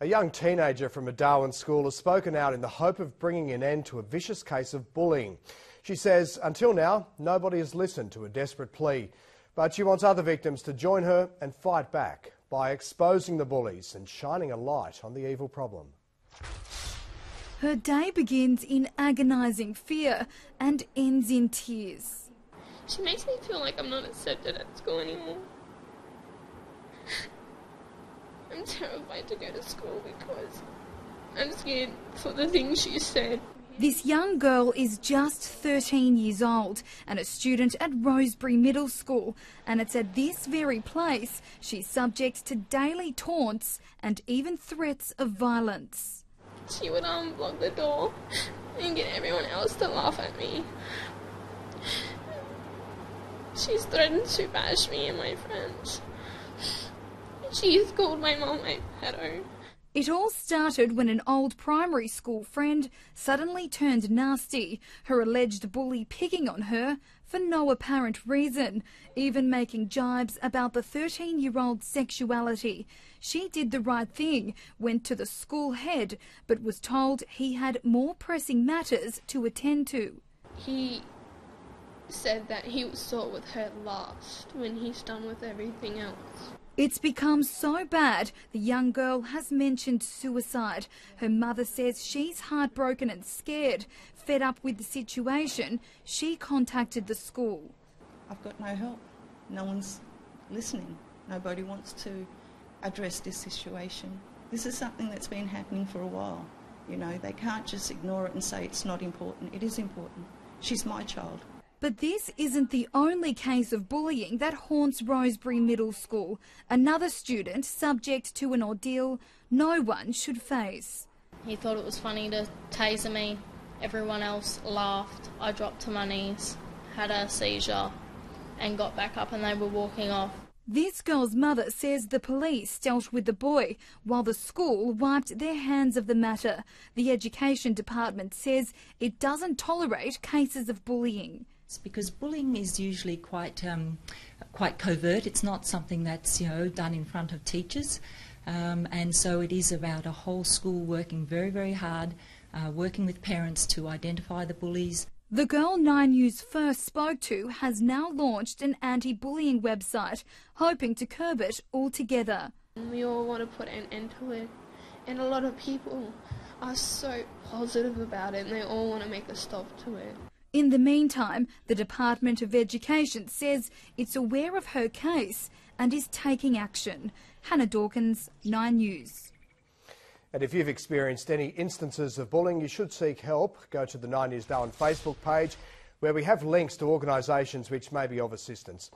A young teenager from a Darwin school has spoken out in the hope of bringing an end to a vicious case of bullying. She says, until now, nobody has listened to a desperate plea, but she wants other victims to join her and fight back by exposing the bullies and shining a light on the evil problem. Her day begins in agonising fear and ends in tears. She makes me feel like I'm not accepted at school anymore. I'm terrified to go to school because I'm scared for the things she said. This young girl is just 13 years old and a student at Rosebery Middle School, and it's at this very place she's subject to daily taunts and even threats of violence. She would block the door and get everyone else to laugh at me. She's threatened to bash me and my friends. She's called my mum a pedo. It all started when an old primary school friend suddenly turned nasty, her alleged bully picking on her for no apparent reason, even making jibes about the 13-year-old's sexuality. She did the right thing, went to the school head, but was told he had more pressing matters to attend to. He said that he will sort with her last when he's done with everything else. It's become so bad, the young girl has mentioned suicide. Her mother says she's heartbroken and scared. Fed up with the situation, she contacted the school. I've got no help. No one's listening. Nobody wants to address this situation. This is something that's been happening for a while. You know, they can't just ignore it and say it's not important. It is important. She's my child. But this isn't the only case of bullying that haunts Rosebery Middle School. Another student subject to an ordeal no one should face. He thought it was funny to taser me. Everyone else laughed. I dropped to my knees, had a seizure and got back up and they were walking off. This girl's mother says the police dealt with the boy while the school wiped their hands of the matter. The Education Department says it doesn't tolerate cases of bullying. Because bullying is usually quite covert. It's not something that's done in front of teachers, and so it is about a whole school working very, very hard, working with parents to identify the bullies. The girl 9 News first spoke to has now launched an anti-bullying website, hoping to curb it altogether. We all want to put an end to it, and a lot of people are so positive about it and they all want to make a stop to it. In the meantime, the Department of Education says it's aware of her case and is taking action. Hannah Dawkins, 9 News. And if you've experienced any instances of bullying, you should seek help. Go to the 9 News Darwin Facebook page, where we have links to organisations which may be of assistance.